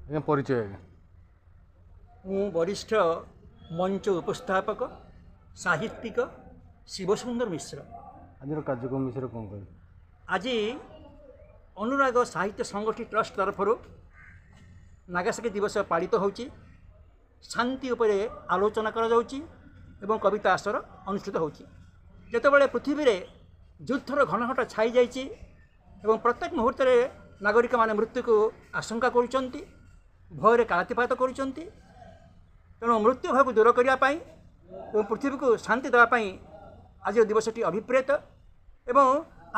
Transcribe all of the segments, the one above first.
ଆଜ୍ଞା ପରିଚୟ ଆଜ୍ଞା। ମୁଁ ବରିଷ୍ଠ ମଞ୍ଚ ଉପସ୍ଥାପକ ସାହିତ୍ୟିକ ଶିବସୁନ୍ଦର ମିଶ୍ର। ଆଜିର କାର୍ଯ୍ୟକ୍ରମ ବିଷୟରେ କ'ଣ କହିବେ? ଆଜି ଅନୁରାଗ ସାହିତ୍ୟ ସଂଗଠନ ଟ୍ରଷ୍ଟ ତରଫରୁ ନାଗାସାକି ଦିବସ ପାଳିତ ହେଉଛି। ଶାନ୍ତି ଉପରେ ଆଲୋଚନା କରାଯାଉଛି ଏବଂ କବିତା ଆସର ଅନୁଷ୍ଠିତ ହେଉଛି। ଯେତେବେଳେ ପୃଥିବୀରେ ଯୁଦ୍ଧର ଘନଘଟ ଛାଇ ଯାଇଛି ଏବଂ ପ୍ରତ୍ୟେକ ମୁହୂର୍ତ୍ତରେ ନାଗରିକମାନେ ମୃତ୍ୟୁକୁ ଆଶଙ୍କା କରୁଛନ୍ତି, ଭୟରେ କାଳାତିପାତ କରୁଛନ୍ତି। ତେଣୁ ମୃତ୍ୟୁ ଭୟକୁ ଦୂର କରିବା ପାଇଁ ଏବଂ ପୃଥିବୀକୁ ଶାନ୍ତି ଦେବା ପାଇଁ ଆଜିର ଦିବସଟି ଅଭିପ୍ରେତ। ଏବଂ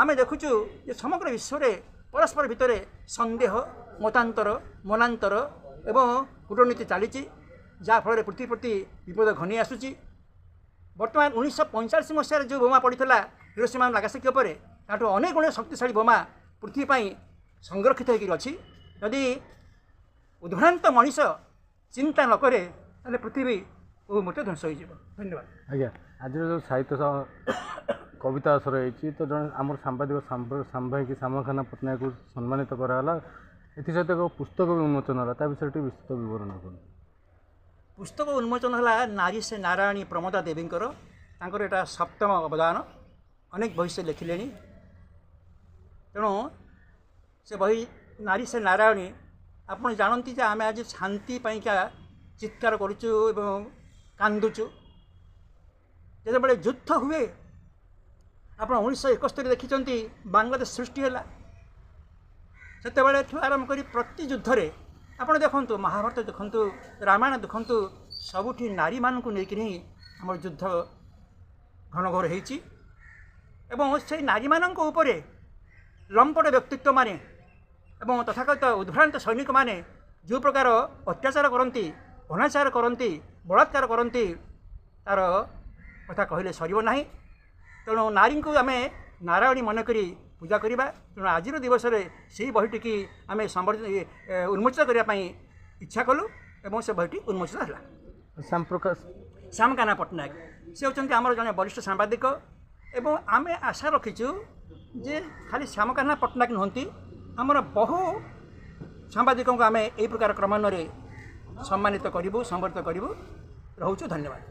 ଆମେ ଦେଖୁଛୁ ଯେ ସମଗ୍ର ବିଶ୍ୱରେ ପରସ୍ପର ଭିତରେ ସନ୍ଦେହ, ମତାନ୍ତର, ମନାନ୍ତର ଏବଂ କୂଟନୀତି ଚାଲିଛି, ଯାହାଫଳରେ ପୃଥିବୀ ପ୍ରତି ବିପଦ ଘନେଇ ଆସୁଛି। ବର୍ତ୍ତମାନ 1945 ମସିହାରେ ଯେଉଁ ବୋମା ପଡ଼ିଥିଲା ହିରୋସୀମା ନାଗାସାକି ଉପରେ, ତାଠୁ ଅନେକ ଗୁଣେ ଶକ୍ତିଶାଳୀ ବୋମା ପୃଥିବୀ ପାଇଁ ସଂରକ୍ଷିତ ହୋଇକରି ଅଛି। ଯଦି ଉଦ୍ଭ୍ରାନ୍ତ ମଣିଷ ଚିନ୍ତା ନ କରେ ତାହେଲେ ପୃଥିବୀ ବହୁ ମୂର୍ତ୍ତି ଧ୍ୱଂସ ହୋଇଯିବ। ଧନ୍ୟବାଦ। ଆଜ୍ଞା ଆଜିର ଯେଉଁ ସାହିତ୍ୟ କବିତା ଆସର ହେଇଛି, ତ ଜଣେ ଆମର ସାମ୍ବାଦିକ ସାମ୍ବାଦିକ ଶ୍ୟାମକାହ୍ନା ପଟ୍ଟନାୟକଙ୍କୁ ସମ୍ମାନିତ କରାଗଲା। ଏଥିସହିତ ଏକ ପୁସ୍ତକ ବି ଉନ୍ମୋଚନ ହେଲା, ତା ବିଷୟରେ ଟିକେ ବିସ୍ତୃତ ବିବରଣ କରନ୍ତୁ। ପୁସ୍ତକ ଉନ୍ମୋଚନ ହେଲା ନାରୀ ସେ ନାରାୟଣୀ ପ୍ରମୋଦା ଦେବୀଙ୍କର। ତାଙ୍କର ଏଇଟା 7ମ ଅବଦାନ। ଅନେକ ବହି ସେ ଲେଖିଲେଣି। ତେଣୁ ସେ ବହି ନାରୀ ସେ ନାରାୟଣୀ, ଆପଣ ଜାଣନ୍ତି ଯେ ଆମେ ଆଜି ଶାନ୍ତି ପାଇଁକା ଚିତ୍କାର କରୁଛୁ ଏବଂ କାନ୍ଦୁଛୁ। ଯେତେବେଳେ ଯୁଦ୍ଧ ହୁଏ, ଆପଣ 1971 ଦେଖିଛନ୍ତି ବାଂଲାଦେଶ ସୃଷ୍ଟି ହେଲା। ସେତେବେଳେଠୁ ଆରମ୍ଭ କରି ପ୍ରତି ଯୁଦ୍ଧରେ ଆପଣ ଦେଖନ୍ତୁ, ମହାଭାରତ ଦେଖନ୍ତୁ, ରାମାୟଣ ଦେଖନ୍ତୁ, ସବୁଠି ନାରୀମାନଙ୍କୁ ନେଇକି ହିଁ ଆମର ଯୁଦ୍ଧ ଘନଘୋର ହେଇଛି। ଏବଂ ସେଇ ନାରୀମାନଙ୍କ ଉପରେ ଲମ୍ପଟ ବ୍ୟକ୍ତିତ୍ୱମାନେ ଏବଂ ତଥାକଥିତ ଉଦ୍ଭ୍ରାନ୍ତ ସୈନିକମାନେ ଯେଉଁ ପ୍ରକାର ଅତ୍ୟାଚାର କରନ୍ତି, ଅନାଚାର କରନ୍ତି, ବଳାତ୍କାର କରନ୍ତି, ତା'ର କଥା କହିଲେ ସରିବ ନାହିଁ। ତେଣୁ ନାରୀଙ୍କୁ ଆମେ ନାରାୟଣୀ ମନେକରି ପୂଜା କରିବା। ତେଣୁ ଆଜିର ଦିବସରେ ସେହି ବହିଟିକି ଆମେ ଉନ୍ମୋଚିତ କରିବା ପାଇଁ ଇଚ୍ଛା କଲୁ ଏବଂ ସେ ବହିଟି ଉନ୍ମୋଚିତ ହେଲା। ଶ୍ୟାମକାହ୍ନା ପଟ୍ଟନାୟକ ସେ ହେଉଛନ୍ତି ଆମର ଜଣେ ବରିଷ୍ଠ ସାମ୍ବାଦିକ ଏବଂ ଆମେ ଆଶା ରଖିଛୁ ଯେ ଖାଲି ଶ୍ୟାମକାହ୍ନା ପଟ୍ଟନାୟକ ନୁହନ୍ତି, ଆମର ବହୁ ସାମ୍ବାଦିକଙ୍କୁ ଆମେ ଏହି ପ୍ରକାର କ୍ରମାନ୍ୱୟରେ ସମ୍ମାନିତ କରିବୁ, ସମ୍ବର୍ଦ୍ଧିତ କରିବୁ। ରହୁଛୁ। ଧନ୍ୟବାଦ।